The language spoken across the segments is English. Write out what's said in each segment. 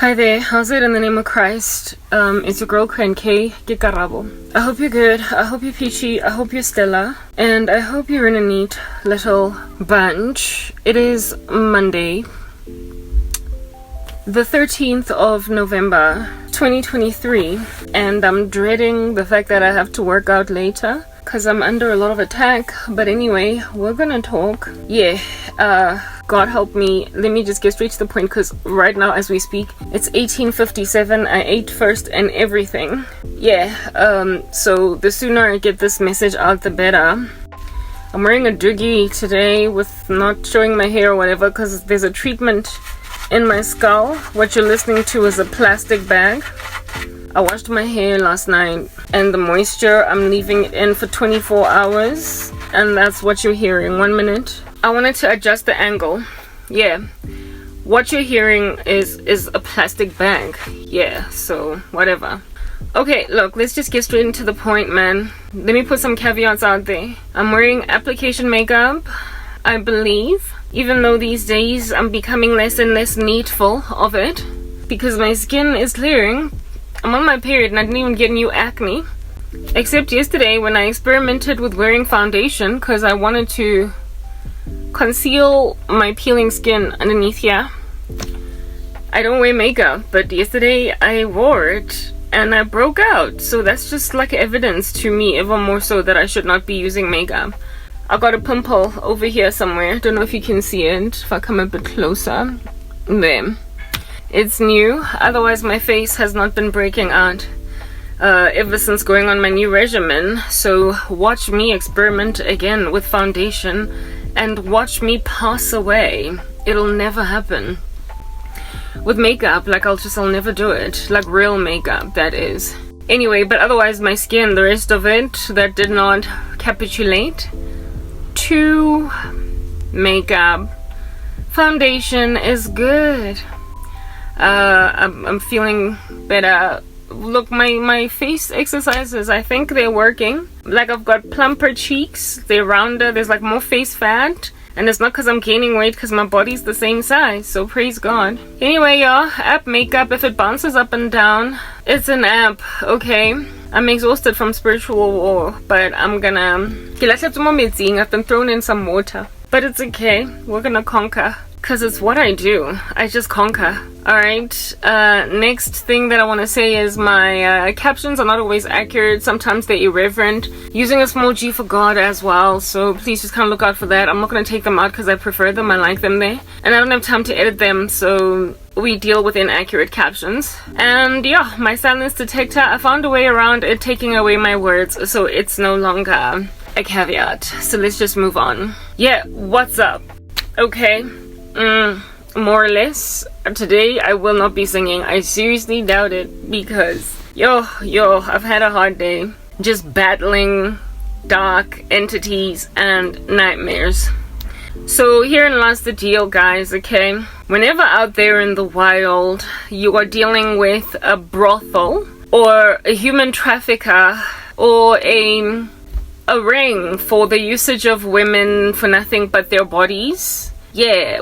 Hi there, how's it in the name of Christ? It's your girl Kren K. Gikarabo. I hope you're good, I hope you're peachy, I hope you're Stella, and I hope you're in a neat little bunch. It is Monday, the 13th of November, 2023, and I'm dreading the fact that I have to work out later, because I'm under a lot of attack. But anyway, we're gonna talk. God help me. Let me just get straight to the point, because right now as we speak, it's 18:57. I ate first and everything. So the sooner I get this message out, the better. I'm wearing a doogie today with not showing my hair or whatever, because there's a treatment in my skull. What you're listening to is a plastic bag. I washed my hair last night, and the moisture, I'm leaving it in for 24 hours, and that's what you're hearing. 1 minute. I wanted to adjust the angle. What you're hearing is a plastic bag. So whatever. Okay, look, let's just get straight into the point, man. Let me put some caveats out there. I'm wearing application makeup, I believe, even though these days I'm becoming less and less needful of it, because my skin is clearing. I'm on my period and I didn't even get new acne, except yesterday when I experimented with wearing foundation because I wanted to conceal my peeling skin underneath here. I don't wear makeup, but yesterday I wore it and I broke out, so that's just like evidence to me, ever more so, that I should not be using makeup. I got a pimple over here somewhere. Don't know if you can see it if I come a bit closer. There. It's new. Otherwise my face has not been breaking out ever since going on my new regimen. So watch me experiment again with foundation and watch me pass away. It'll never happen. With makeup, like I'll never do it. Like real makeup, that is. Anyway, but otherwise my skin, the rest of it, that did not capitulate to makeup. Foundation is good. I'm feeling better. Look, my face exercises, I think they're working. Like, I've got plumper cheeks, they're rounder, there's like more face fat, and it's not because I'm gaining weight, because my body's the same size, so praise God. Anyway, y'all, app makeup, if it bounces up and down, it's an app, okay? I'm exhausted from spiritual war, but I'm gonna... I've been thrown in some water, but it's okay, we're gonna conquer. Because it's what I do. I just conquer. Alright, next thing that I want to say is my captions are not always accurate. Sometimes they're irreverent. Using a small G for God as well. So please just kind of look out for that. I'm not going to take them out because I prefer them. I like them there. And I don't have time to edit them. So we deal with inaccurate captions. And yeah, my silence detector, I found a way around it taking away my words. So it's no longer a caveat. So let's just move on. What's up? Okay. More or less. Today I will not be singing. I seriously doubt it, because I've had a hard day just battling dark entities and nightmares. So herein lies the deal, guys, okay? Whenever out there in the wild you are dealing with a brothel or a human trafficker or a ring for the usage of women for nothing but their bodies,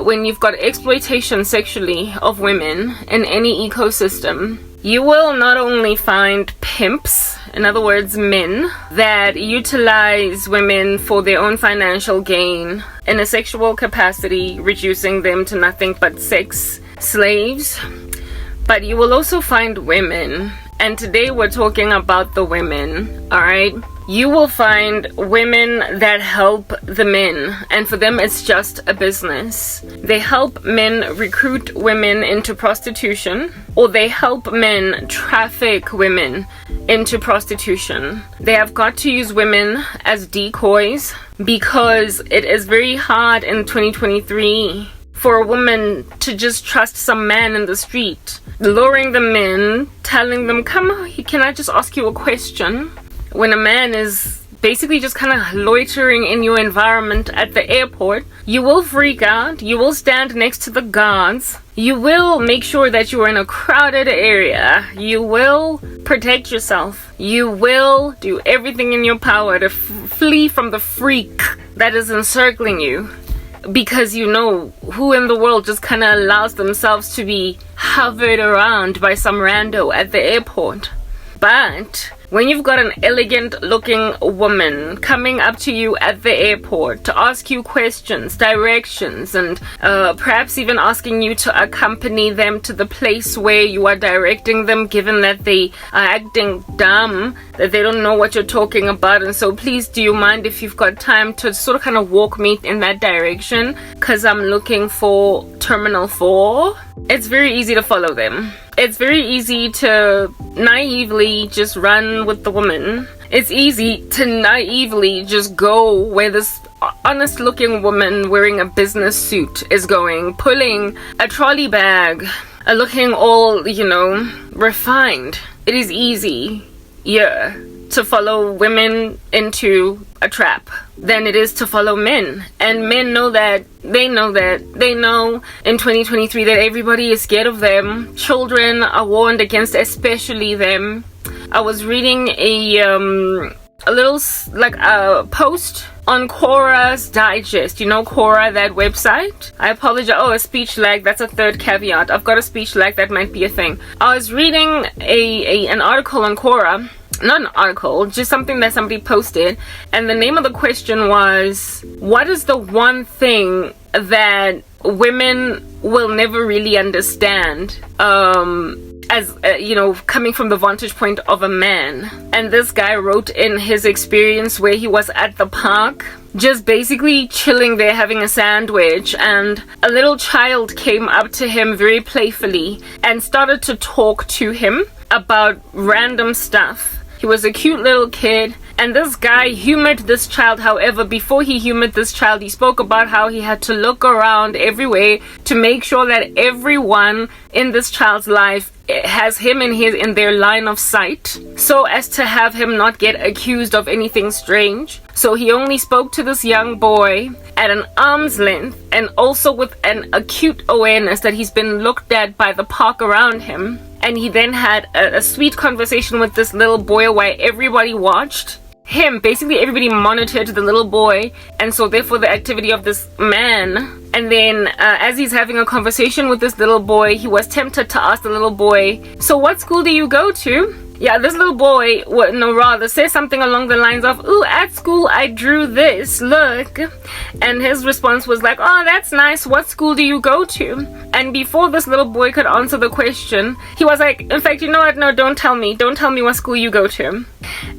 when you've got exploitation sexually of women in any ecosystem, you will not only find pimps, in other words men, that utilize women for their own financial gain in a sexual capacity, reducing them to nothing but sex slaves, but you will also find women, and today we're talking about the women, alright? You will find women that help the men, and for them it's just a business. They help men recruit women into prostitution, or they help men traffic women into prostitution. They have got to use women as decoys, because it is very hard in 2023 for a woman to just trust some man in the street, luring them in, telling them, come, can I just ask you a question? When a man is basically just kind of loitering in your environment at the airport, you will freak out, you will stand next to the guards, you will make sure that you are in a crowded area, you will protect yourself, you will do everything in your power to flee from the freak that is encircling you. because you know, who in the world just kind of allows themselves to be hovered around by some rando at the airport? But when you've got an elegant looking woman coming up to you at the airport to ask you questions, directions, and perhaps even asking you to accompany them to the place where you are directing them, given that they are acting dumb, that they don't know what you're talking about, and so please, do you mind if you've got time to sort of kind of walk me in that direction, because I'm looking for Terminal 4? It's very easy to follow them. It's very easy to naively just run with the woman. It's easy to naively just go where this honest looking woman wearing a business suit is going, pulling a trolley bag, looking all, you know, refined. It is easy, yeah, to follow women into a trap than it is to follow men. And men know that. They know in 2023 that everybody is scared of them. Children are warned against, especially them. I was reading a little like a post on Quora's Digest. You know Quora, that website? I apologize. Oh, a speech lag. That's a third caveat. I've got a speech lag. That might be a thing. I was reading an article on Quora. Not an article, just something that somebody posted, and the name of the question was, what is the one thing that women will never really understand, as you know, coming from the vantage point of a man? And this guy wrote in his experience where he was at the park, just basically chilling there having a sandwich, and a little child came up to him very playfully and started to talk to him about random stuff. He was a cute little kid, and this guy humored this child. However, before he humored this child, he spoke about how he had to look around everywhere to make sure that everyone in this child's life has him in their line of sight, so as to have him not get accused of anything strange. So he only spoke to this young boy at an arm's length, and also with an acute awareness that he's been looked at by the park around him. And he then had a sweet conversation with this little boy while everybody watched him. Basically, everybody monitored the little boy, and so therefore the activity of this man. And then as he's having a conversation with this little boy, he was tempted to ask the little boy, so what school do you go to? Yeah, this little boy, rather says something along the lines of, ooh, at school I drew this, look. And his response was like, oh, that's nice, what school do you go to? And before this little boy could answer the question, he was like, in fact, you know what, no, don't tell me what school you go to.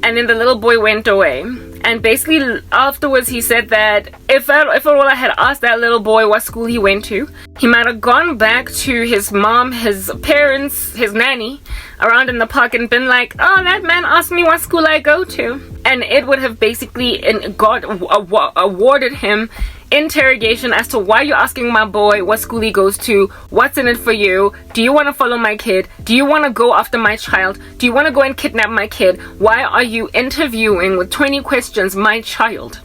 And then the little boy went away. And basically afterwards he said that if I had asked that little boy what school he went to, he might have gone back to his mom, his parents, his nanny around in the park and been like, oh, that man asked me what school I go to. And it would have basically awarded him interrogation as to why you're asking my boy what school he goes to, what's in it for you, do you want to follow my kid, do you want to go after my child, do you want to go and kidnap my kid, why are you interviewing with 20 questions my child?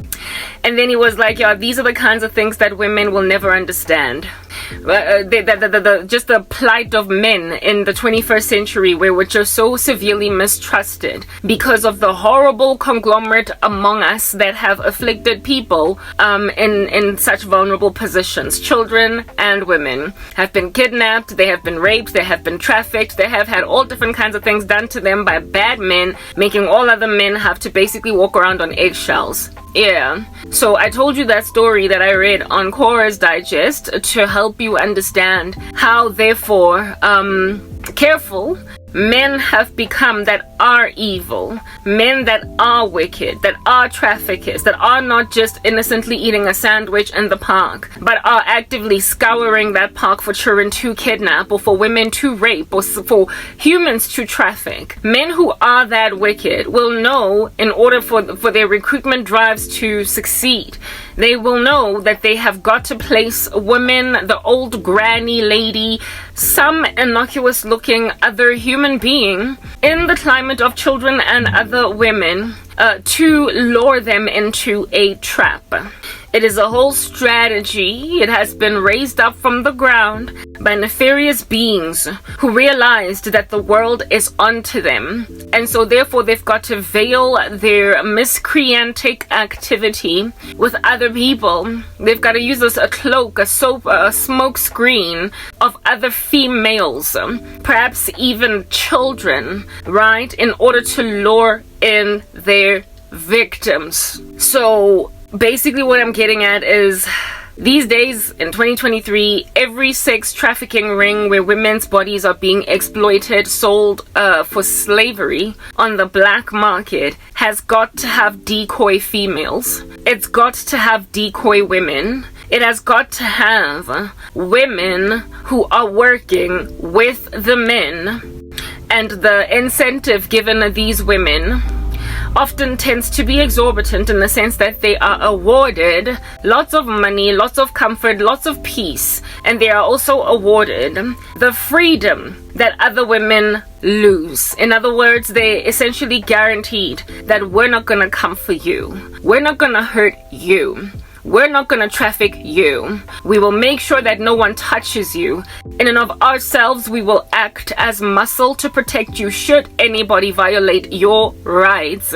And then he was like, yeah, these are the kinds of things that women will never understand. Just the plight of men in the 21st century, where we're just so severely mistrusted because of the horrible conglomerate among us that have afflicted people in such vulnerable positions. Children and women have been kidnapped, they have been raped, they have been trafficked, they have had all different kinds of things done to them by bad men, making all other men have to basically walk around on eggshells. Yeah, so I told you that story that I read on Quora's Digest to help you understand how, therefore, careful men have become that are evil, men that are wicked, that are traffickers, that are not just innocently eating a sandwich in the park, but are actively scouring that park for children to kidnap, or for women to rape, or for humans to traffic. Men who are that wicked will know, in order for their recruitment drives to succeed, they will know that they have got to place women, the old granny lady, some innocuous looking other human being in the climate of children and other women to lure them into a trap. It is a whole strategy. It has been raised up from the ground by nefarious beings who realized that the world is onto them, and so therefore they've got to veil their miscreantic activity with other people. They've got to use a cloak, a soap, a smoke screen of other females, perhaps even children, right, in order to lure in their victims. So basically what I'm getting at is, these days in 2023, every sex trafficking ring where women's bodies are being exploited, sold for slavery on the black market, has got to have decoy females. It's got to have decoy women. It has got to have women who are working with the men, and the incentive given these women often tends to be exorbitant in the sense that they are awarded lots of money, lots of comfort, lots of peace, and they are also awarded the freedom that other women lose. In other words, they're essentially guaranteed that we're not gonna come for you, we're not gonna hurt you, we're not going to traffic you. We will make sure that no one touches you. In and of ourselves, we will act as muscle to protect you should anybody violate your rights.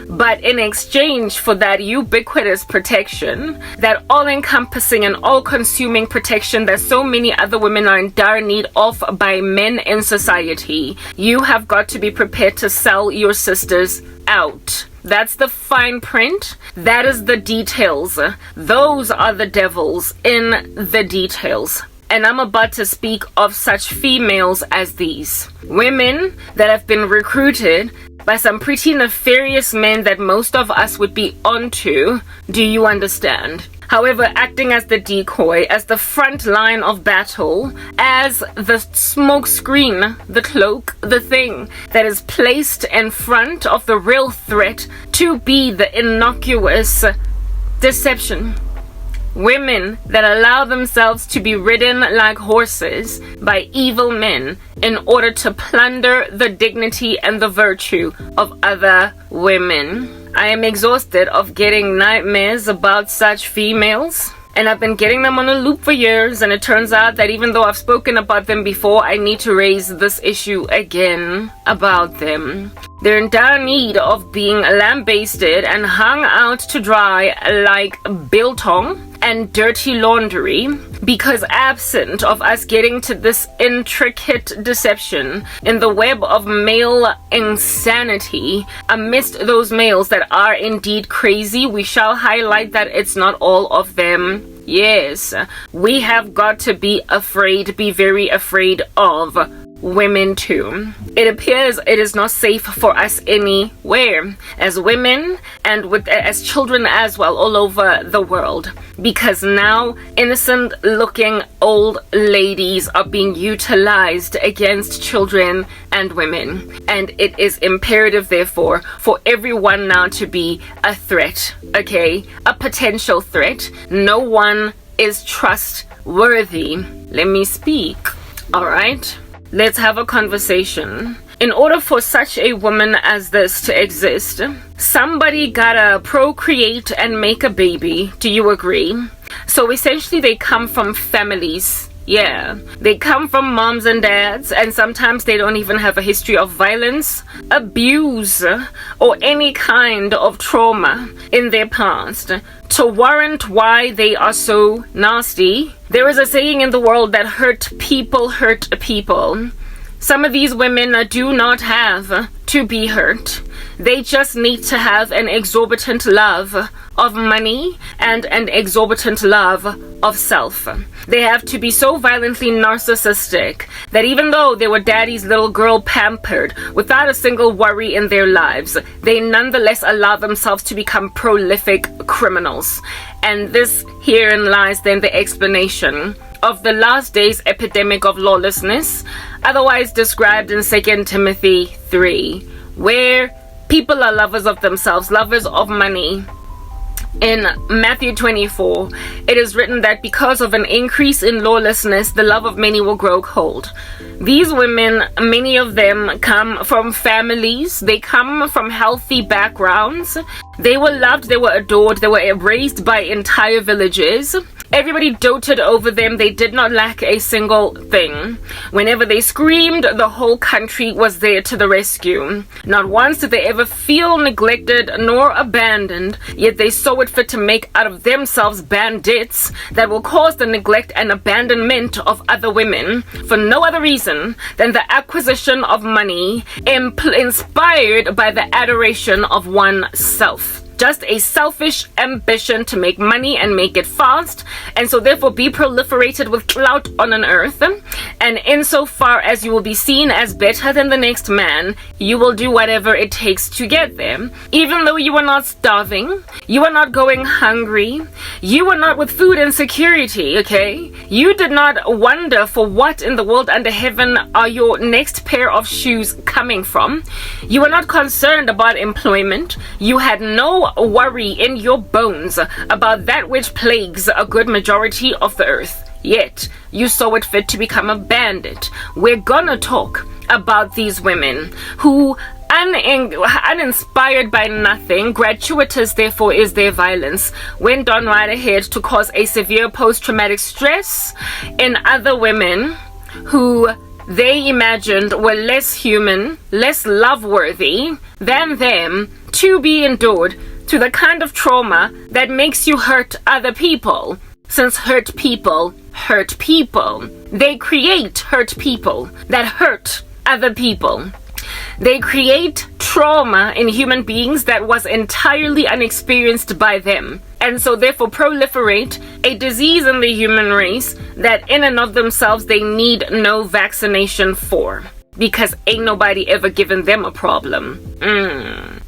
But in exchange for that ubiquitous protection, that all-encompassing and all-consuming protection that so many other women are in dire need of by men in society, you have got to be prepared to sell your sisters out. That's the fine print. That is the details. Those are the devils in the details. And I'm about to speak of such females as these. Women that have been recruited by some pretty nefarious men that most of us would be onto. Do you understand? However, acting as the decoy, as the front line of battle, as the smoke screen, the cloak, the thing that is placed in front of the real threat to be the innocuous deception. Women that allow themselves to be ridden like horses by evil men in order to plunder the dignity and the virtue of other women. I am exhausted of getting nightmares about such females, and I've been getting them on a loop for years, and it turns out that even though I've spoken about them before, I need to raise this issue again about them. They're in dire need of being lambasted and hung out to dry like biltong and dirty laundry, because absent of us getting to this intricate deception in the web of male insanity, amidst those males that are indeed crazy, we shall highlight that it's not all of them. Yes, we have got to be afraid, be very afraid of women too. It appears it is not safe for us anywhere, as women and as children as well, all over the world, because now innocent looking old ladies are being utilized against children and women, and it is imperative therefore for everyone now to be a threat, okay, a potential threat. No one is trustworthy. Let me speak. All right, let's have a conversation. In order for such a woman as this to exist, somebody gotta procreate and make a baby. Do you agree? So essentially they come from families. Yeah, they come from moms and dads, and sometimes they don't even have a history of violence, abuse, or any kind of trauma in their past to warrant why they are so nasty. There is a saying in the world that hurt people. Some of these women do not have to be hurt. They just need to have an exorbitant love of money and an exorbitant love of self. They have to be so violently narcissistic that even though they were daddy's little girl pampered without a single worry in their lives, they nonetheless allow themselves to become prolific criminals. And this herein lies then the explanation of the last days epidemic of lawlessness, otherwise described in 2 Timothy 3, where people are lovers of themselves, lovers of money. In Matthew 24, it is written that because of an increase in lawlessness, the love of many will grow cold. These women, many of them come from families, they come from healthy backgrounds. They were loved, they were adored, they were raised by entire villages. Everybody doted over them. They did not lack a single thing. Whenever they screamed, the whole country was there to the rescue. Not once did they ever feel neglected nor abandoned, yet they saw it fit to make out of themselves bandits that will cause the neglect and abandonment of other women for no other reason than the acquisition of money inspired by the adoration of oneself. Just a selfish ambition to make money and make it fast, and so therefore be proliferated with clout on an earth. And insofar as you will be seen as better than the next man, you will do whatever it takes to get there. Even though you are not starving, you are not going hungry, you are not with food insecurity, okay? You did not wonder for what in the world under heaven are your next pair of shoes coming from. You are not concerned about employment. You had no worry in your bones about that which plagues a good majority of the earth. Yet, you saw it fit to become a bandit. We're gonna talk about these women who, uninspired by nothing, gratuitous therefore is their violence, went on right ahead to cause a severe post-traumatic stress in other women who they imagined were less human, less love-worthy than them, to be endured to the kind of trauma that makes you hurt other people. Since hurt people hurt people, they create hurt people that hurt other people. They create trauma in human beings that was entirely unexperienced by them, and so therefore proliferate a disease in the human race that in and of themselves they need no vaccination for, because ain't nobody ever given them a problem.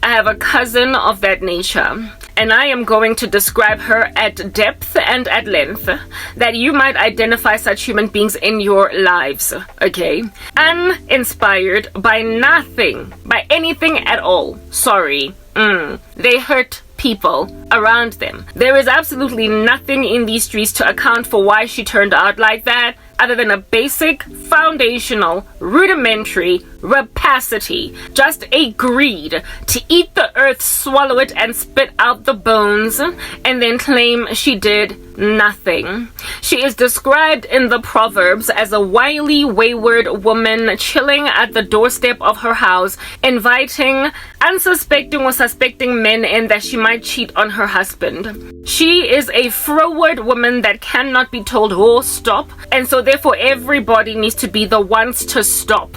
I have a cousin of that nature, and I am going to describe her at depth and at length, that you might identify such human beings in your lives, okay? Uninspired by nothing, by anything at all. Sorry. They hurt people around them. There is absolutely nothing in these streets to account for why she turned out like that, other than a basic, foundational, rudimentary rapacity, just a greed to eat the earth, swallow it, and spit out the bones, and then claim she did nothing. She is described in the Proverbs as a wily, wayward woman chilling at the doorstep of her house, inviting unsuspecting or suspecting men in that she might cheat on her husband. She is a froward woman that cannot be told, oh, stop, and so therefore everybody needs to be the ones to stop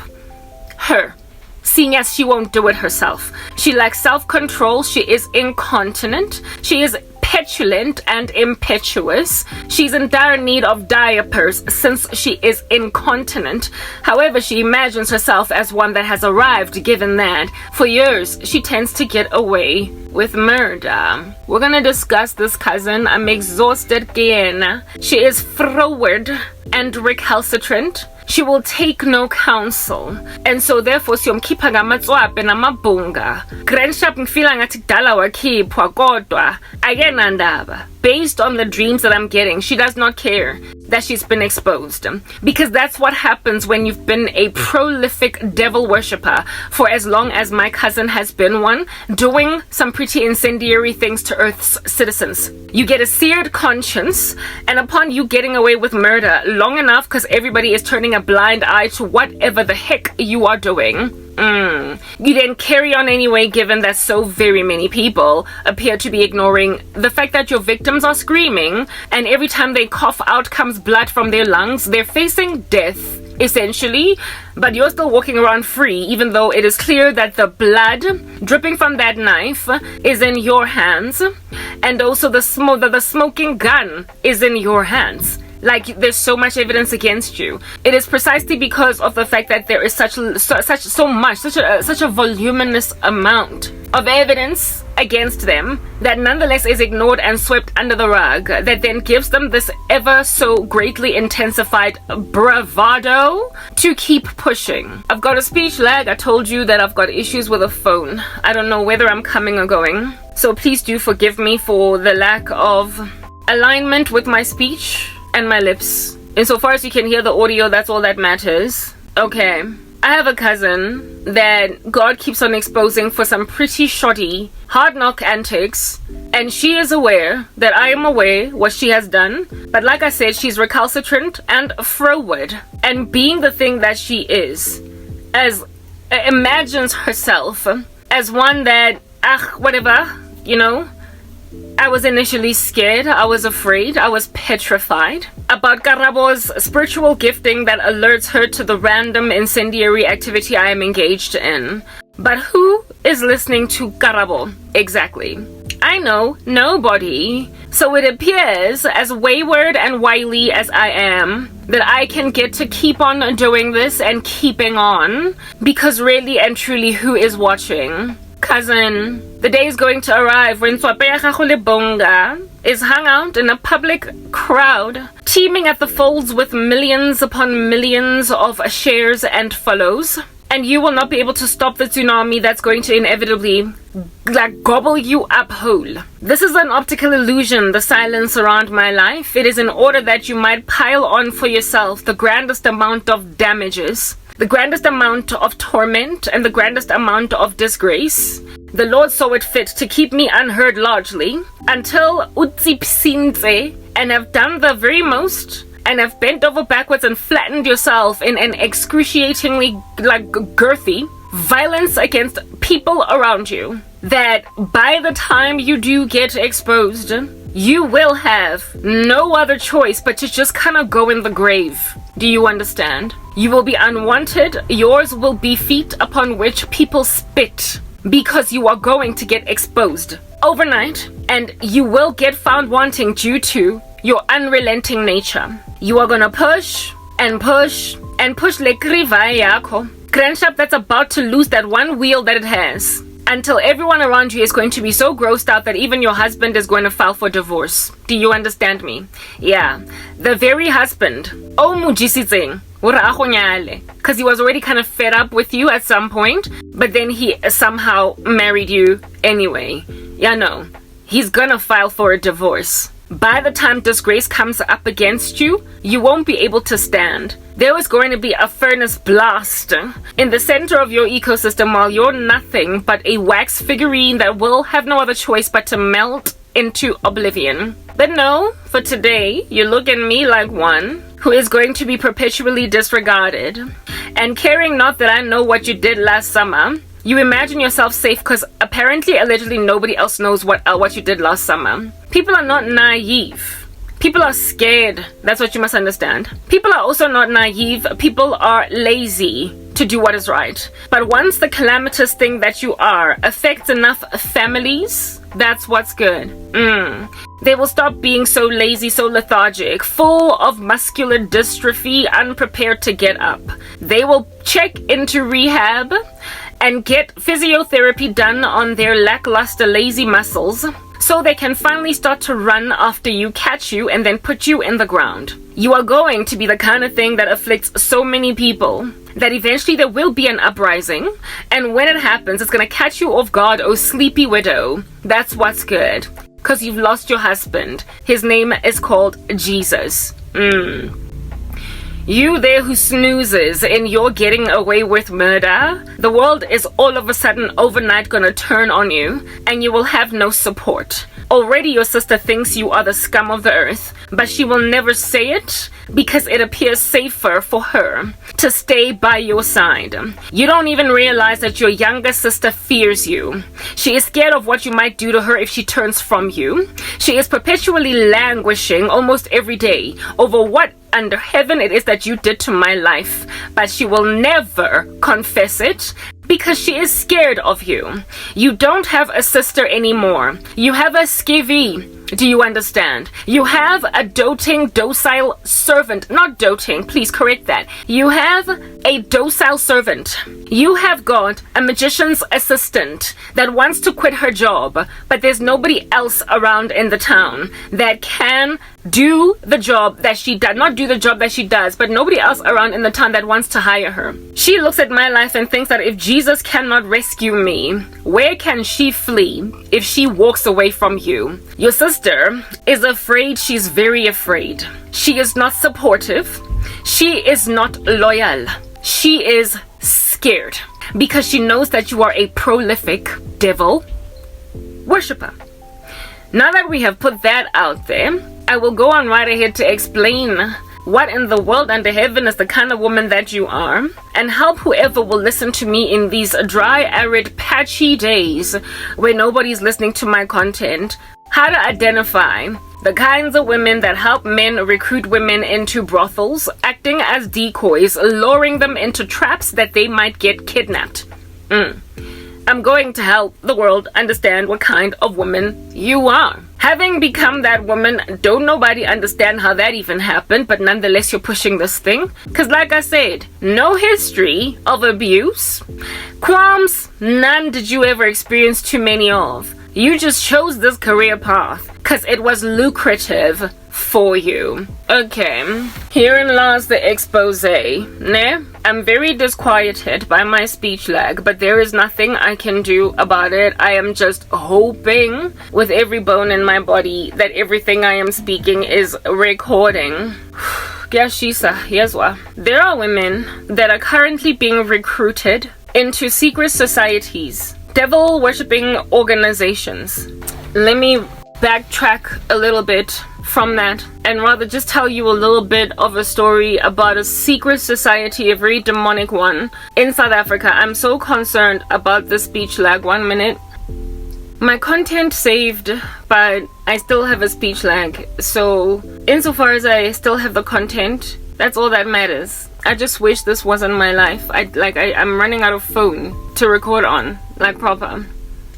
her, seeing as she won't do it herself. She lacks self-control. She is incontinent. She is petulant and impetuous. She's in dire need of diapers since she is incontinent. However, she imagines herself as one that has arrived, given that for years she tends to get away with murder. We're gonna discuss this cousin. I'm exhausted again. She is froward and recalcitrant. She will take no counsel, and so therefore siyomkhipha ngamatswape namabhunga. Grandshap ngifila ngathi kudala wakhiphwa kodwa akenandaba. Based on the dreams that I'm getting, she does not care that she's been exposed, because that's what happens when you've been a prolific devil worshipper for as long as my cousin has been one, doing some pretty incendiary things to Earth's citizens. You get a seared conscience, and upon you getting away with murder long enough, because everybody is turning a blind eye to whatever the heck you are doing, you then carry on anyway, given that so very many people appear to be ignoring the fact that your victims are screaming, and every time they cough out comes blood from their lungs. They're facing death, essentially, but you're still walking around free, even though it is clear that the blood dripping from that knife is in your hands, and also the smoking gun is in your hands. Like, there's so much evidence against you. It is precisely because of the fact that there is such a voluminous amount of evidence against them that nonetheless is ignored and swept under the rug, that then gives them this ever so greatly intensified bravado to keep pushing. I've got a speech lag. I told you that I've got issues with a phone. I don't know whether I'm coming or going, so please do forgive me for the lack of alignment with my speech and my lips. Insofar as you can hear the audio, that's all that matters. Okay, I have a cousin that God keeps on exposing for some pretty shoddy, hard knock antics, and she is aware that I am aware what she has done, but like I said, she's recalcitrant and froward, and being the thing that she is, as imagines herself as one that, whatever, you know, I was initially scared, I was afraid, I was petrified about Karabo's spiritual gifting that alerts her to the random incendiary activity I am engaged in. But who is listening to Karabo exactly? I know nobody. So it appears, as wayward and wily as I am, that I can get to keep on doing this and keeping on, because really and truly, who is watching? Cousin, the day is going to arrive when Bonga is hung out in a public crowd, teeming at the folds with millions upon millions of shares and follows, and you will not be able to stop the tsunami that's going to inevitably gobble you up whole. This is an optical illusion, the silence around my life. It is in order that you might pile on for yourself the grandest amount of damages, the grandest amount of torment, and the grandest amount of disgrace. The Lord saw it fit to keep me unheard largely until Utsipsinze, and have done the very most, and have bent over backwards and flattened yourself in an excruciatingly girthy violence against people around you, that by the time you do get exposed, you will have no other choice but to just kind of go in the grave. Do you understand? You will be unwanted. Yours will be feet upon which people spit, because you are going to get exposed overnight, and you will get found wanting due to your unrelenting nature. You are gonna push and push and push le krivai yako, cranship that's about to lose that one wheel that it has, until everyone around you is going to be so grossed out that even your husband is going to file for divorce. Do you understand me? Yeah, the very husband, oh mujisitseng, because he was already kind of fed up with you at some point, but then he somehow married you anyway. Yeah, no, he's gonna file for a divorce. By the time disgrace comes up against you, you won't be able to stand. There is going to be a furnace blast in the center of your ecosystem while you're nothing but a wax figurine that will have no other choice but to melt into oblivion. But no, for today, you look at me like one who is going to be perpetually disregarded. And caring not that I know what you did last summer, you imagine yourself safe because apparently, allegedly, nobody else knows what you did last summer. People are not naive. People are scared. That's what you must understand. People are also not naive. People are lazy to do what is right. But once the calamitous thing that you are affects enough families, that's what's good. They will stop being so lazy, so lethargic, full of muscular dystrophy, unprepared to get up. They will check into rehab and get physiotherapy done on their lackluster lazy muscles, so they can finally start to run after you, catch you, and then put you in the ground. You are going to be the kind of thing that afflicts so many people that eventually there will be an uprising, and when it happens, it's going to catch you off guard, oh sleepy widow. That's what's good, because you've lost your husband. His name is called Jesus. You there who snoozes in your getting away with murder, the world is all of a sudden overnight gonna turn on you, and you will have no support. Already your sister thinks you are the scum of the earth, but she will never say it because it appears safer for her to stay by your side. You don't even realize that your younger sister fears you. She is scared of what you might do to her if she turns from you. She is perpetually languishing almost every day over what under heaven it is that you did to my life, but she will never confess it because she is scared of you. You don't have a sister anymore. You have a skivvy. Do you understand? You have a doting, docile servant. Not doting, please correct that. You have a docile servant. You have got a magician's assistant that wants to quit her job, but there's nobody else around in the town that can do the job that she does. Not do the job that she does, but nobody else around in the town that wants to hire her. She looks at my life and thinks that if Jesus cannot rescue me, where can she flee if she walks away from you? Your sister is afraid. She's very afraid. She is not supportive. She is not loyal. She is scared because she knows that you are a prolific devil worshipper. Now that we have put that out there, I will go on right ahead to explain what in the world under heaven is the kind of woman that you are, and help whoever will listen to me in these dry, arid, patchy days where nobody's listening to my content, how to identify the kinds of women that help men recruit women into brothels, acting as decoys, luring them into traps that they might get kidnapped. I'm going to help the world understand what kind of woman you are. Having become that woman, don't nobody understand how that even happened, but nonetheless you're pushing this thing. Because like I said, no history of abuse. Qualms, none did you ever experience too many of. You just chose this career path because it was lucrative for you. Okay, herein lies the expose. Ne? I'm very disquieted by my speech lag, but there is nothing I can do about it. I am just hoping with every bone in my body that everything I am speaking is recording. There are women that are currently being recruited into secret societies, devil worshipping organizations. Let me backtrack a little bit from that and rather just tell you a little bit of a story about a secret society, a very demonic one in South Africa. I'm so concerned about the speech lag. 1 minute. My content saved, but I still have a speech lag. So insofar as I still have the content, that's all that matters. I just wish this wasn't my life. I'm running out of phone to record on, like proper.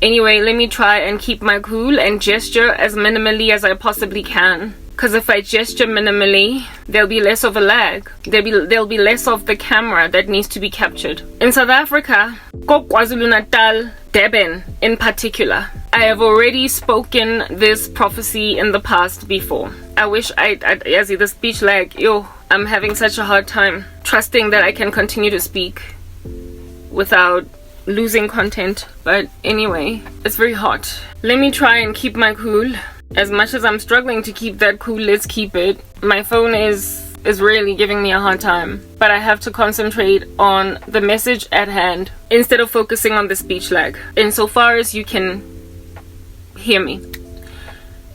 Anyway, let me try and keep my cool and gesture as minimally as I possibly can. Because if I gesture minimally, there'll be less of a lag. There'll be less of the camera that needs to be captured. In South Africa, KwaZulu-Natal, Durban in particular, I have already spoken this prophecy in the past before. I wish the speech lag, I'm having such a hard time trusting that I can continue to speak without losing content. But anyway, it's very hot. Let me try and keep my cool. As much as I'm struggling to keep that cool, let's keep it. My phone is really giving me a hard time, but I have to concentrate on the message at hand instead of focusing on the speech lag, insofar as you can hear me.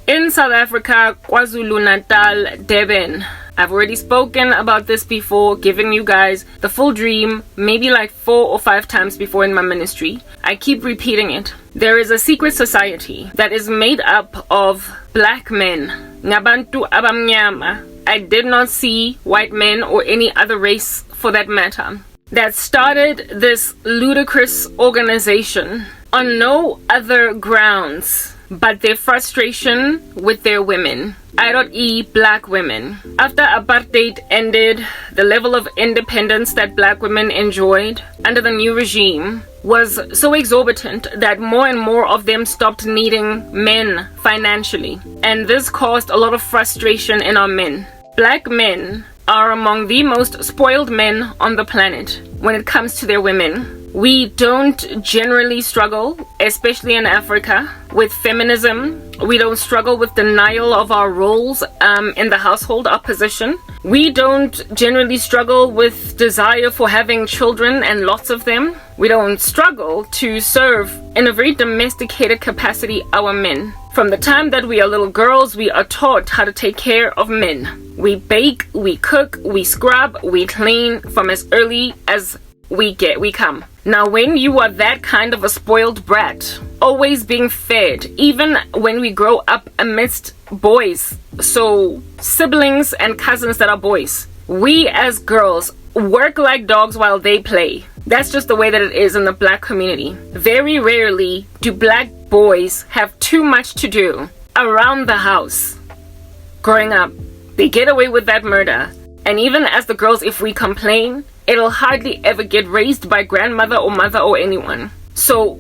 In South Africa, KwaZulu-Natal, Durban, I've already spoken about this before, giving you guys the full dream, maybe like 4 or 5 times before in my ministry. I keep repeating it. There is a secret society that is made up of black men. Ngabantu abamnyama. I did not see white men or any other race for that matter, that started this ludicrous organization on no other grounds but their frustration with their women, i.e. black women. After apartheid ended, the level of independence that black women enjoyed under the new regime was so exorbitant that more and more of them stopped needing men financially. And this caused a lot of frustration in our men. Black men are among the most spoiled men on the planet when it comes to their women. We don't generally struggle, especially in Africa, with feminism. We don't struggle with denial of our roles in the household, our position. We don't generally struggle with desire for having children and lots of them. We don't struggle to serve in a very domesticated capacity our men. From the time that we are little girls, we are taught how to take care of men. We bake, we cook, we scrub, we clean from as early as we come. Now, when you are that kind of a spoiled brat, always being fed, even when we grow up amidst boys, so siblings and cousins that are boys, we as girls work like dogs while they play. That's just the way that it is in the black community. Very rarely do black boys have too much to do around the house. Growing up, they get away with that murder. And even as the girls, if we complain, it'll hardly ever get raised by grandmother or mother or anyone. So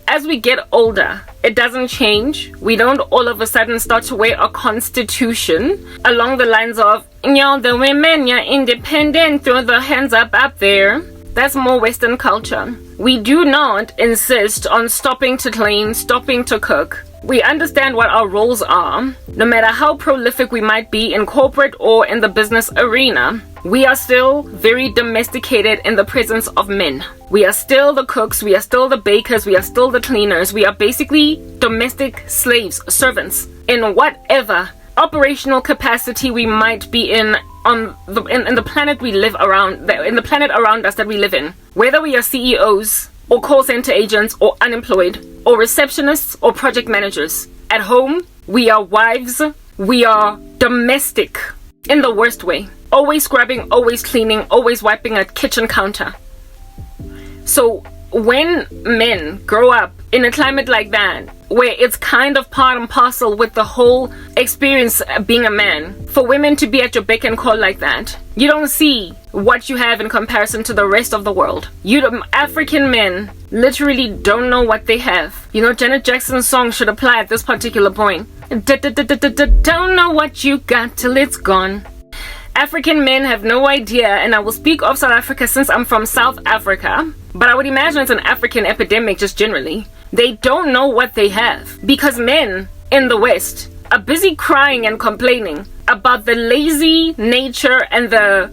as we get older, it doesn't change. We don't all of a sudden start to wear a constitution along the lines of, the women, you're independent, throw the hands up there. That's more Western culture. We do not insist on stopping to clean, stopping to cook, We understand what our roles are. No matter how prolific we might be in corporate or in the business arena, we are still very domesticated in the presence of men. We are still the cooks, we are still the bakers, we are still the cleaners. We are basically domestic slaves, servants, in whatever operational capacity we might be in the planet we live around, in the planet around us that we live in. Whether we are CEOs or call center agents or unemployed or receptionists or project managers. At home, we are wives, we are domestic in the worst way. Always scrubbing, always cleaning, always wiping a kitchen counter. So when men grow up in a climate like that, where it's kind of part and parcel with the whole experience being a man, for women to be at your beck and call like that, you don't see what you have in comparison to the rest of the world. African men literally don't know what they have. You know, Janet Jackson's song should apply at this particular point. Don't know what you got till it's gone. African men have no idea, and I will speak of South Africa since I'm from South Africa, but I would imagine it's an African epidemic just generally. They don't know what they have because men in the West are busy crying and complaining about the lazy nature and the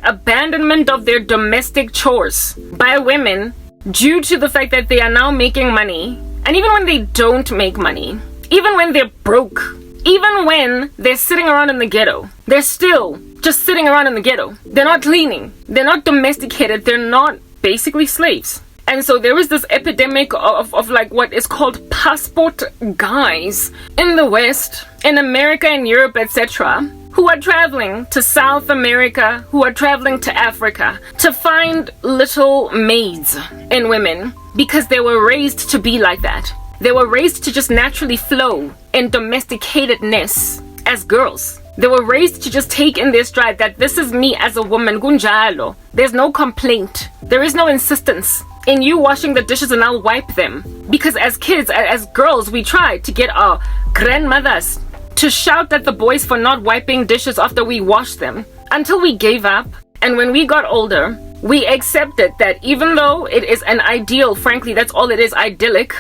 abandonment of their domestic chores by women due to the fact that they are now making money. And even when they don't make money, even when they're broke, even when they're sitting around in the ghetto, they're still just sitting around in the ghetto. They're not cleaning. They're not domesticated. They're not basically slaves. And so there is this epidemic of what is called passport guys in the West, in America and Europe, etc., who are traveling to South America, who are traveling to Africa to find little maids in women because they were raised to be like that. They were raised to just naturally flow in domesticatedness as girls. They were raised to just take in their stride that this is me as a woman, gunjalo. There's no complaint. There is no insistence in you washing the dishes and I'll wipe them. Because as kids, as girls, we tried to get our grandmothers to shout at the boys for not wiping dishes after we washed them until we gave up. And when we got older, we accepted that even though it is an ideal, frankly, that's all it is, idyllic,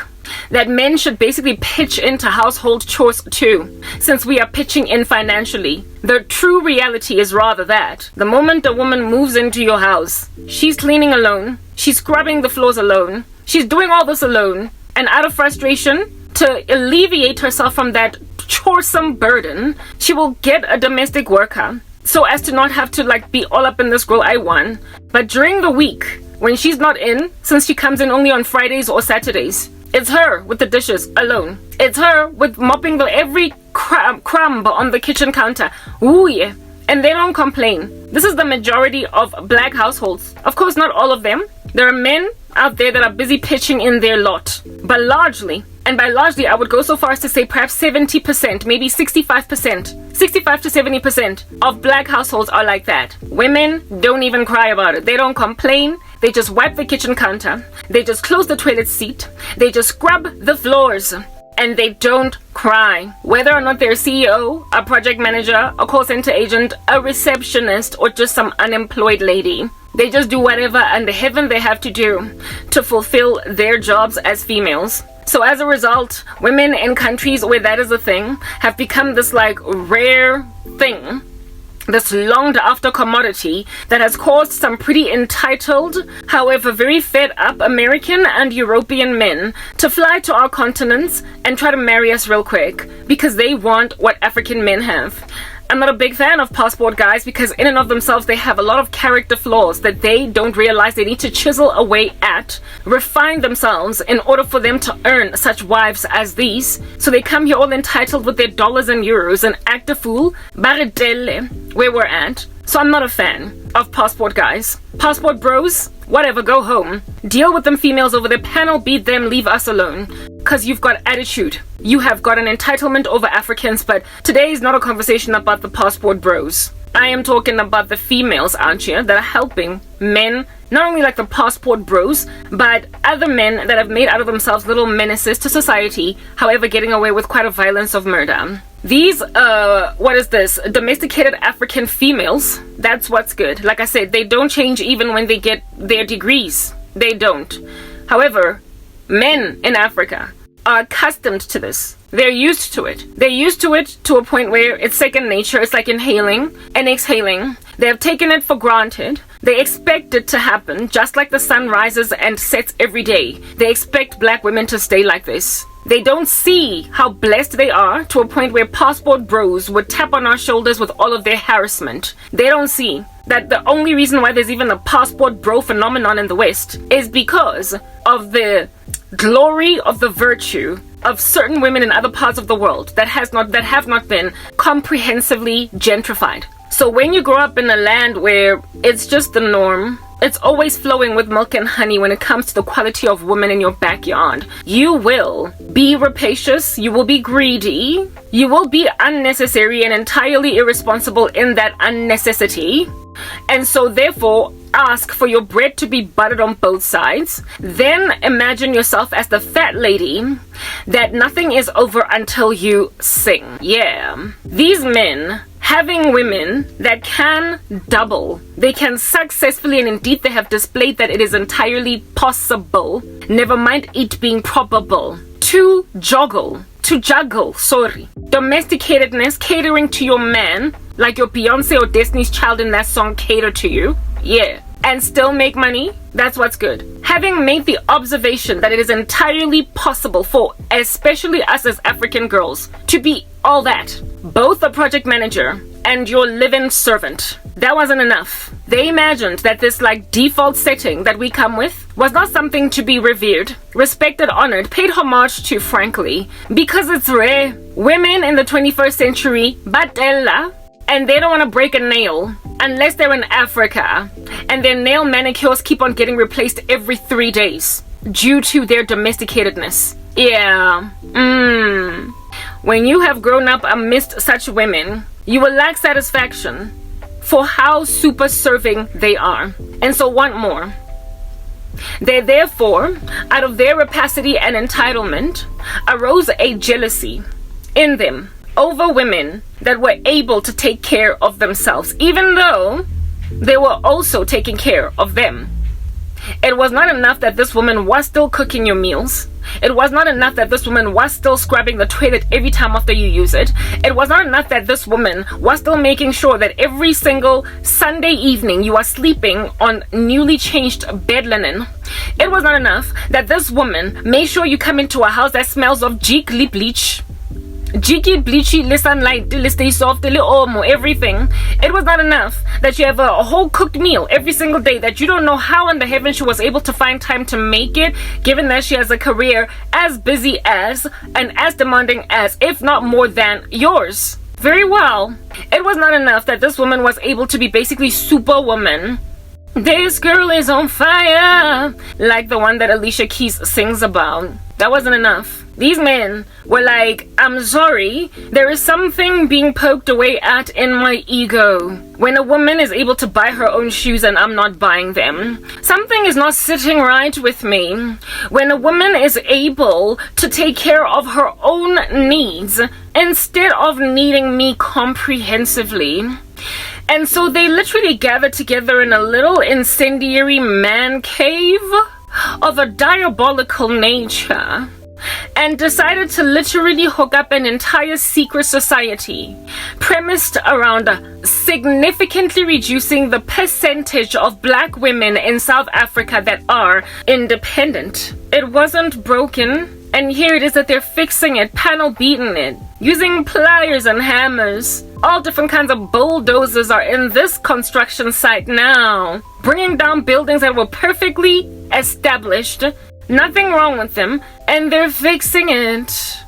that men should basically pitch into household chores too, since we are pitching in financially. The true reality is rather that the moment a woman moves into your house, she's cleaning alone, she's scrubbing the floors alone, she's doing all this alone, and out of frustration, to alleviate herself from that choresome burden, she will get a domestic worker so as to not have to be all up in this girl I won. But during the week, when she's not in, since she comes in only on Fridays or Saturdays, it's her with the dishes alone. It's her with mopping every crumb on the kitchen counter. Ooh yeah. And they don't complain. This is the majority of black households. Of course, not all of them. There are men out there that are busy pitching in their lot. But largely, and by largely I would go so far as to say perhaps 70%, maybe 65%, 65 to 70% of black households are like that. Women don't even cry about it. They don't complain. They just wipe the kitchen counter. They just close the toilet seat. They just scrub the floors. And they don't cry. Whether or not they're a CEO, a project manager, a call center agent, a receptionist, or just some unemployed lady. They just do whatever under heaven they have to do to fulfill their jobs as females. So as a result, women in countries where that is a thing have become this rare thing, this longed after commodity that has caused some pretty entitled, however very fed up American and European men to fly to our continents and try to marry us real quick because they want what African men have. I'm not a big fan of passport guys because in and of themselves they have a lot of character flaws that they don't realize they need to chisel away at, refine themselves in order for them to earn such wives as these. So they come here all entitled with their dollars and euros and act a fool, baritelle, where we're at. So I'm not a fan of passport guys. Passport bros, whatever, go home. Deal with them females over there, panel beat them, leave us alone. Because you've got attitude. You have got an entitlement over Africans, but today is not a conversation about the passport bros. I am talking about the females out here that are helping men, not only like the passport bros, but other men that have made out of themselves little menaces to society, however getting away with quite a violence of murder. These, domesticated African females, that's what's good. Like I said, they don't change even when they get their degrees. They don't. However, men in Africa, are accustomed to this. They're used to it. They're used to it to a point where it's second nature. It's like inhaling and exhaling. They have taken it for granted. They expect it to happen just like the sun rises and sets every day. They expect black women to stay like this. They don't see how blessed they are to a point where passport bros would tap on our shoulders with all of their harassment. They don't see that the only reason why there's even a passport bro phenomenon in the West is because of the glory of the virtue of certain women in other parts of the world that have not been comprehensively gentrified. So when you grow up in a land where it's just the norm, it's always flowing with milk and honey when it comes to the quality of women in your backyard, you will be rapacious, you will be greedy, you will be unnecessary and entirely irresponsible in that unnecessity. And so therefore, ask for your bread to be buttered on both sides. Then imagine yourself as the fat lady that nothing is over until you sing. Yeah. These men having women that can double, they can successfully, and indeed they have displayed that it is entirely possible, never mind it being probable, to juggle, domesticatedness, catering to your man, like your Beyonce or Destiny's Child in that song Cater to You, yeah, and still make money. That's what's good. Having made the observation that it is entirely possible for especially us as African girls to be all that, both a project manager and your live-in servant, that wasn't enough. They imagined that this like default setting that we come with was not something to be revered, respected, honored, paid homage to, frankly, because it's rare. Women in the 21st century, batella, and they don't want to break a nail unless they're in Africa, and their nail manicures keep on getting replaced every 3 days due to their domesticatedness. Yeah. When you have grown up amidst such women, you will lack satisfaction for how super serving they are, and so want more. They therefore, out of their rapacity and entitlement, arose a jealousy in them over women that were able to take care of themselves, even though they were also taking care of them. It was not enough that this woman was still cooking your meals. It was not enough that this woman was still scrubbing the toilet every time after you use it. It was not enough that this woman was still making sure that every single Sunday evening you are sleeping on newly changed bed linen. It was not enough that this woman made sure you come into a house that smells of jiki bleach. Jiki bleachy, le sunlight, le stay soft, le omo, everything. It was not enough that you have a whole cooked meal every single day that you don't know how in the heaven she was able to find time to make it, given that she has a career as busy as and as demanding as, if not more than, yours. Very well. It was not enough that this woman was able to be basically superwoman. This girl is on fire, like the one that Alicia Keys sings about. That wasn't enough. These men were like, I'm sorry, there is something being poked away at in my ego. When a woman is able to buy her own shoes and I'm not buying them, something is not sitting right with me. When a woman is able to take care of her own needs instead of needing me comprehensively. And so they literally gathered together in a little incendiary man cave of a diabolical nature and decided to literally hook up an entire secret society premised around significantly reducing the percentage of black women in South Africa that are independent. It wasn't broken, and here it is that they're fixing it, panel beating it, using pliers and hammers. All different kinds of bulldozers are in this construction site now, bringing down buildings that were perfectly established, nothing wrong with them, and they're fixing it.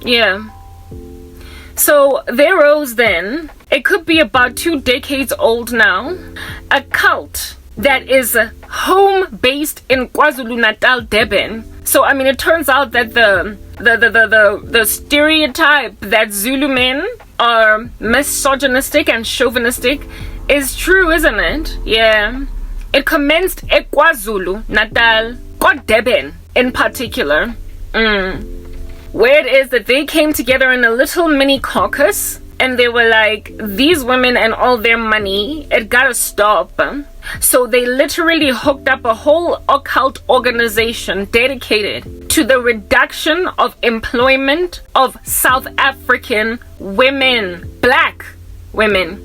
Yeah. So there rose then, it could be about 2 decades old now, a cult that is home-based in KwaZulu-Natal, Durban. So, I mean, it turns out that the stereotype that Zulu men are misogynistic and chauvinistic is true, isn't it? Yeah. It commenced at KwaZulu-Natal, Durban in particular. Where it is that they came together in a little mini caucus and they were like, these women and all their money, it gotta stop. So they literally hooked up a whole occult organization dedicated to the reduction of employment of South African women, black women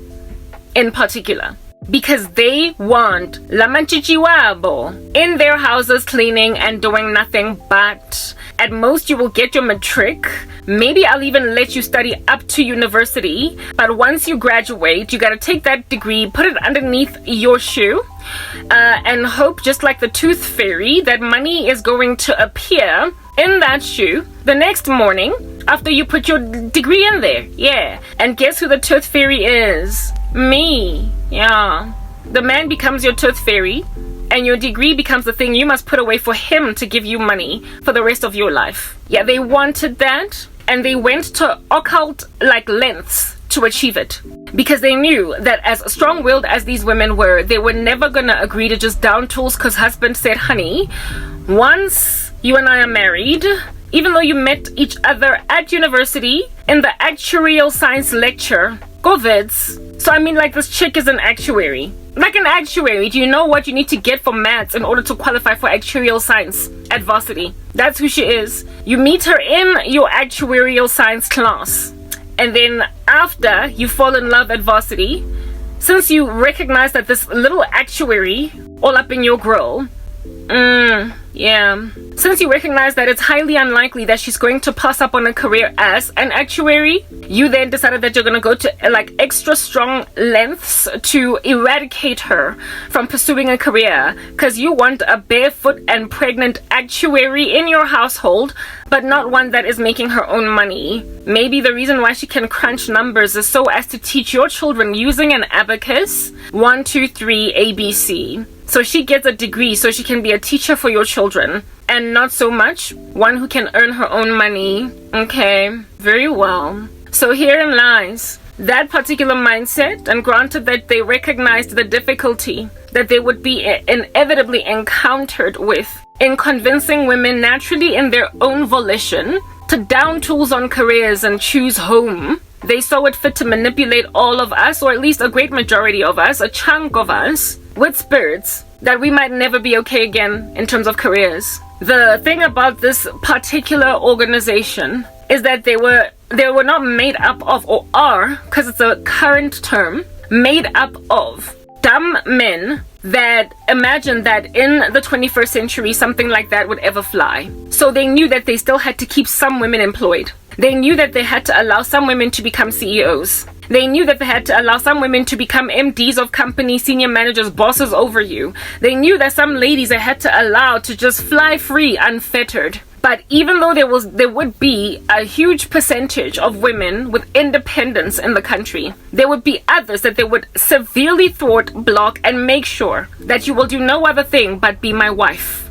in particular, because they want la manchichiwabo in their houses cleaning and doing nothing but. At most you will get your matric. Maybe I'll even let you study up to university, but once you graduate, you gotta take that degree, put it underneath your shoe, and hope, just like the tooth fairy, that money is going to appear in that shoe the next morning after you put your degree in there. Yeah. And guess who the tooth fairy is? Me. Yeah. The man becomes your tooth fairy, and your degree becomes the thing you must put away for him to give you money for the rest of your life. Yeah, they wanted that, and they went to occult lengths to achieve it, because they knew that as strong-willed as these women were, they were never gonna agree to just down tools because husband said, honey, once you and I are married, even though you met each other at university in the actuarial science lecture, go vids. So I mean, like, this chick is an actuary. Like an actuary, do you know what you need to get for maths in order to qualify for actuarial science at varsity? That's who she is. You meet her in your actuarial science class, and then after you fall in love at varsity, since you recognize that this little actuary all up in your grill, yeah, since you recognize that it's highly unlikely that she's going to pass up on a career as an actuary, you then decided that you're going to go to extra strong lengths to eradicate her from pursuing a career, because you want a barefoot and pregnant actuary in your household, but not one that is making her own money. Maybe the reason why she can crunch numbers is so as to teach your children using an abacus 1, 2, 3 ABC. So she gets a degree so she can be a teacher for your children, and not so much one who can earn her own money. Okay, very well. So herein lies that particular mindset, and granted that they recognized the difficulty that they would be inevitably encountered with in convincing women naturally in their own volition to down tools on careers and choose home. They saw it fit to manipulate all of us, or at least a great majority of us, a chunk of us, with spirits that we might never be okay again in terms of careers. The thing about this particular organization is that they were not made up of, or are, because it's a current term, made up of dumb men that imagined that in the 21st century something like that would ever fly. So they knew that they still had to keep some women employed. They knew that they had to allow some women to become CEOs. They knew that they had to allow some women to become MDs of companies, senior managers, bosses over you. They knew that some ladies they had to allow to just fly free, unfettered. But even though there would be a huge percentage of women with independence in the country, there would be others that they would severely thwart, block, and make sure that you will do no other thing but be my wife.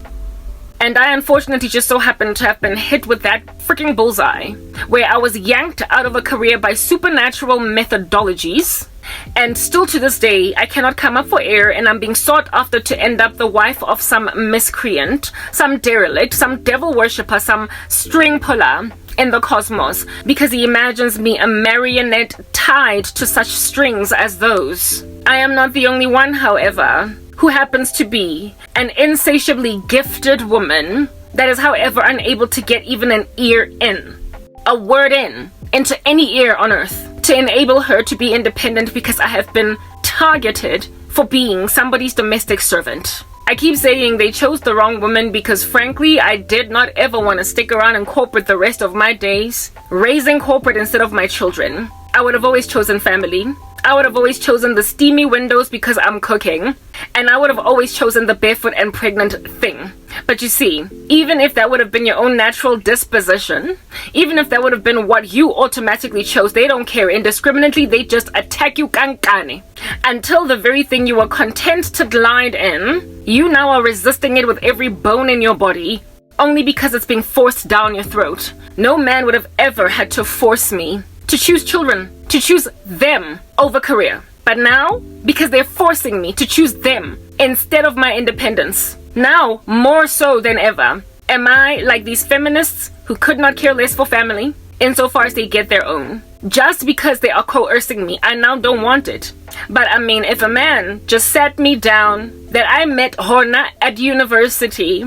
And I unfortunately just so happened to have been hit with that freaking bullseye, where I was yanked out of a career by supernatural methodologies, and still to this day I cannot come up for air, and I'm being sought after to end up the wife of some miscreant, some derelict, some devil worshipper, some string puller in the cosmos, because he imagines me a marionette tied to such strings as those. I am not the only one, however, who happens to be an insatiably gifted woman that is, however, unable to get even an ear in, a word in, into any ear on earth to enable her to be independent, because I have been targeted for being somebody's domestic servant. I keep saying they chose the wrong woman because, frankly, I did not ever want to stick around in corporate the rest of my days, raising corporate instead of my children. I would have always chosen family. I would have always chosen the steamy windows because I'm cooking, and I would have always chosen the barefoot and pregnant thing. But you see, even if that would have been your own natural disposition, even if that would have been what you automatically chose, they don't care indiscriminately. They just attack you kankane until the very thing you were content to glide in, you now are resisting it with every bone in your body, only because it's being forced down your throat. No man would have ever had to force me to choose children, to choose them over career. But now, because they're forcing me to choose them instead of my independence, now more so than ever, am I like these feminists who could not care less for family insofar as they get their own. just because they are coercing me. I now don't want it. But I mean, if a man just sat me down, that I met Hona at university,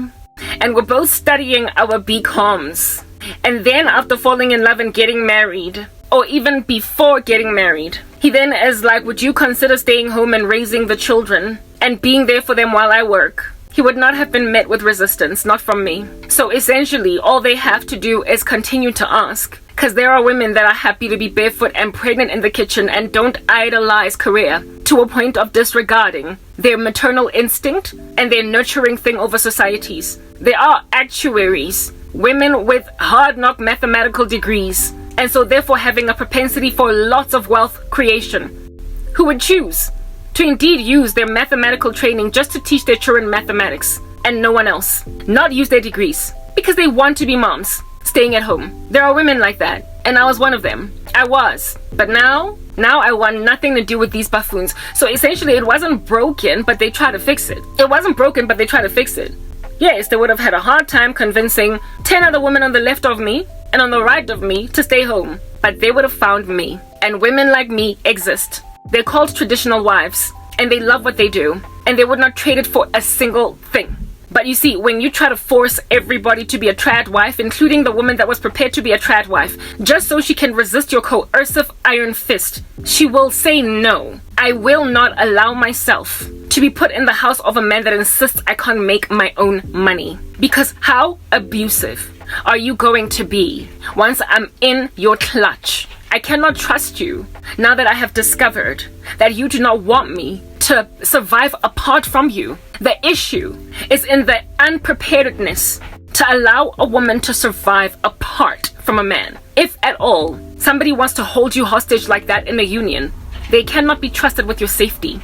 and we're both studying our BComs, and then after falling in love and getting married, or even before getting married, he then is like, would you consider staying home and raising the children and being there for them while I work? He would not have been met with resistance, not from me. So essentially, all they have to do is continue to ask. Because there are women that are happy to be barefoot and pregnant in the kitchen and don't idolize career to a point of disregarding their maternal instinct and their nurturing thing over societies. There are actuaries, women with hard-knock mathematical degrees, and so therefore having a propensity for lots of wealth creation, who would choose to indeed use their mathematical training just to teach their children mathematics and no one else, not use their degrees because they want to be moms staying at home. There are women like that, and I was one of them. I was, but now I want nothing to do with these buffoons. So essentially it wasn't broken, but they try to fix it. It wasn't broken, but they try to fix it. Yes, they would have had a hard time convincing 10 other women on the left of me and on the right of me to stay home, but they would have found me. And women like me exist. They're called traditional wives, and they love what they do, and they would not trade it for a single thing. But you see, when you try to force everybody to be a trad wife, including the woman that was prepared to be a trad wife, just so she can resist your coercive iron fist, she will say no. I will not allow myself to be put in the house of a man that insists I can't make my own money. Because how abusive are you going to be once I'm in your clutch? I cannot trust you now that I have discovered that you do not want me to survive apart from you. The issue is in the unpreparedness to allow a woman to survive apart from a man. If at all somebody wants to hold you hostage like that in a union, they cannot be trusted with your safety.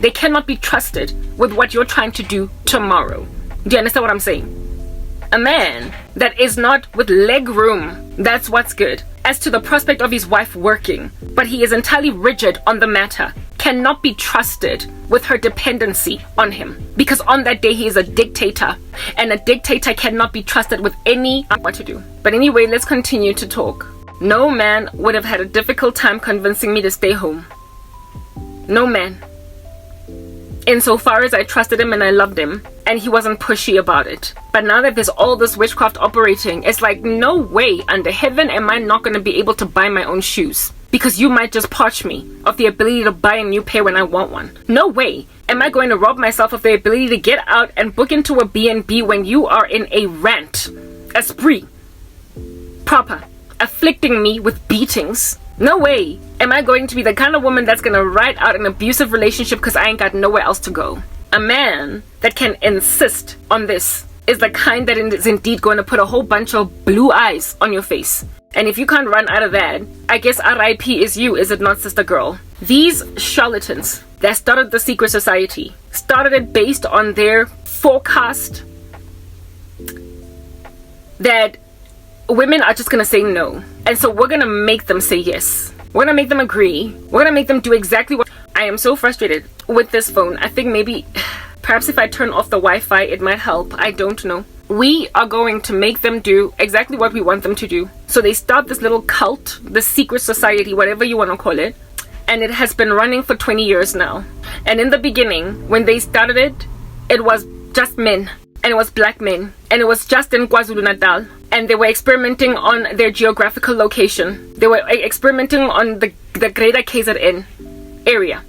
They cannot be trusted with what you're trying to do tomorrow. Do you understand what I'm saying? A man that is not with leg room, that's what's good. As to the prospect of his wife working, but he is entirely rigid on the matter, cannot be trusted with her dependency on him. Because on that day he is a dictator, and a dictator cannot be trusted with any what to do. But anyway, let's continue to talk. No man would have had a difficult time convincing me to stay home. No man. Insofar as I trusted him and I loved him, and he wasn't pushy about it. But now that there's all this witchcraft operating, it's like, no way under heaven am I not going to be able to buy my own shoes. Because you might just parch me of the ability to buy a new pair when I want one. No way am I going to rob myself of the ability to get out and book into a B&B when you are in a rant, a spree, proper, afflicting me with beatings. No way am I going to be the kind of woman that's going to ride out an abusive relationship because I ain't got nowhere else to go. A man that can insist on this is the kind that is indeed going to put a whole bunch of blue eyes on your face. And if you can't run out of that, I guess RIP is you, is it not, sister girl? These charlatans that started the secret society started it based on their forecast that women are just going to say no. And so we're going to make them say yes. We're going to make them agree. We're going to make them do exactly what... I am so frustrated with this phone. I think maybe, perhaps if I turn off the Wi-Fi, it might help. I don't know. We are going to make them do exactly what we want them to do. So they start this little cult, the secret society, whatever you want to call it. And it has been running for 20 years now. And in the beginning, when they started it, it was just men. And it was black men. And it was just in KwaZulu-Natal. And they were experimenting on their geographical location. They were experimenting on the greater KZN area.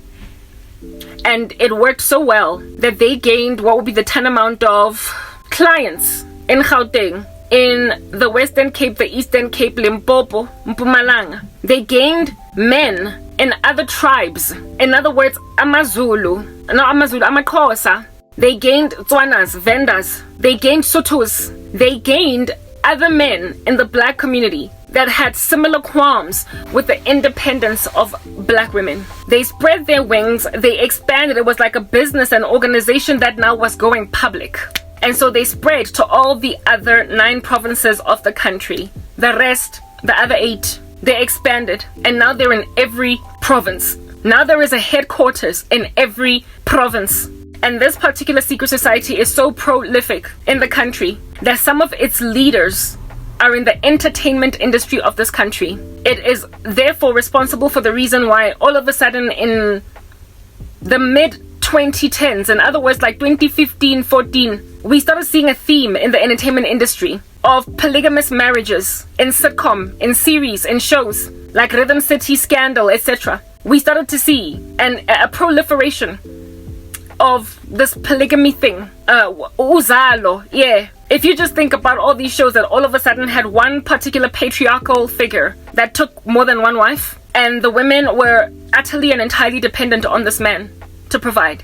And it worked so well that they gained what would be the ton amount of clients in Gauteng, in the Western Cape, the Eastern Cape, Limpopo, Mpumalanga. They gained men in other tribes. In other words, Amaxhosa. They gained Tswanas, vendors. They gained Sotos. They gained other men in the black community that had similar qualms with the independence of black women. They spread their wings. They expanded. It was like a business, an organization that now was going public. And so they spread to all the other 9 provinces of the country. The rest, the other 8, they expanded. And now they're in every province. Now there is a headquarters in every province. And this particular secret society is so prolific in the country that some of its leaders are in the entertainment industry of this country. It is therefore responsible for the reason why all of a sudden in the mid 2010s, in other words like 2015, 14, we started seeing a theme in the entertainment industry of polygamous marriages in sitcom, in series, in shows like Rhythm City, Scandal, etc. We started to see a proliferation of this polygamy thing. Uzalo, yeah. If you just think about all these shows that all of a sudden had one particular patriarchal figure that took more than one wife, and the women were utterly and entirely dependent on this man to provide.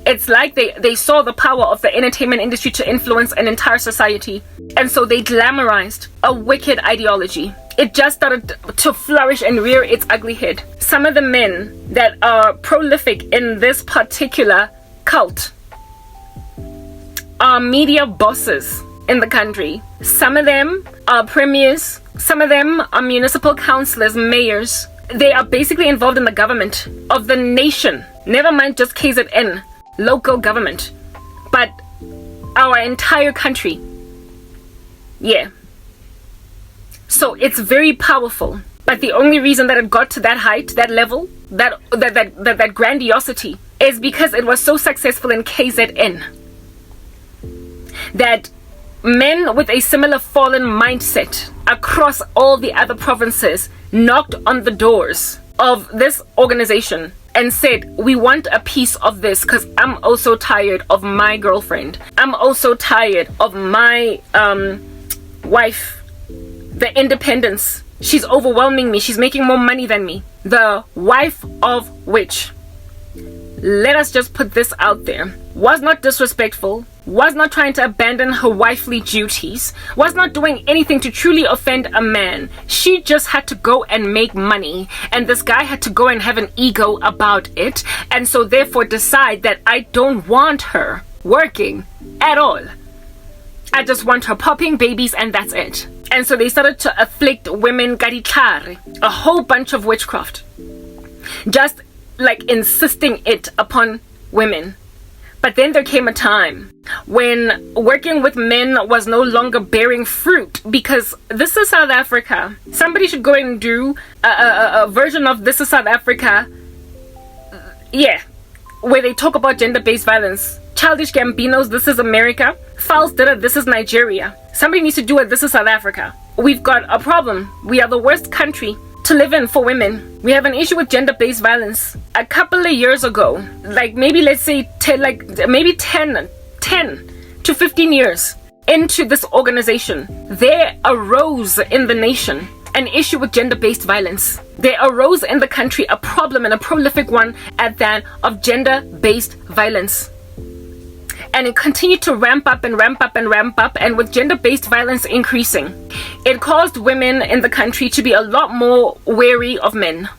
It's like they saw the power of the entertainment industry to influence an entire society, and so they glamorized a wicked ideology. It just started to flourish and rear its ugly head. Some of the men that are prolific in this particular cult are media bosses in the country. Some of them are premiers, some of them are municipal councillors, mayors. They are basically involved in the government of the nation, never mind just KZN, local government, but our entire country. Yeah. So it's very powerful, but the only reason that it got to that height, that level, that grandiosity, is because it was so successful in KZN that men with a similar fallen mindset across all the other provinces knocked on the doors of this organization and said, we want a piece of this because I'm also tired of my girlfriend. I'm also tired of my wife. The independence. She's overwhelming me. She's making more money than me. The wife of which, let us just put this out there, was not disrespectful, was not trying to abandon her wifely duties, was not doing anything to truly offend a man. She just had to go and make money, and this guy had to go and have an ego about it, and so therefore decide that I don't want her working at all. I just want her popping babies and that's it. And so they started to afflict women garitlare, a whole bunch of witchcraft, just like insisting it upon women. But then there came a time when working with men was no longer bearing fruit, because This Is South Africa. Somebody should go and do a version of This Is South Africa, yeah, where they talk about gender-based violence. Childish Gambino's This Is America. Falz did a This Is Nigeria. Somebody needs to do a This Is South Africa. We've got a problem. We are the worst country to live in for women. We have an issue with gender-based violence. A couple of years ago, like maybe let's say 10 to 15 years into this organization, there arose in the nation an issue with gender-based violence. There arose in the country a problem, and a prolific one at that, of gender-based violence. And it continued to ramp up and ramp up and ramp up, and with gender-based violence increasing, it caused women in the country to be a lot more wary of men.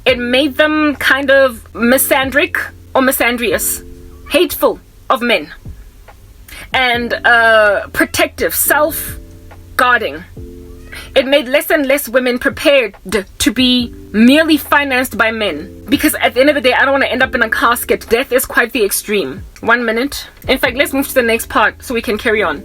It made them kind of misandric or misandrious, hateful of men, and protective, self-guarding. It made less and less women prepared to be merely financed by men. Because at the end of the day, I don't want to end up in a casket. Death is quite the extreme. 1 minute. In fact, let's move to the next part so we can carry on.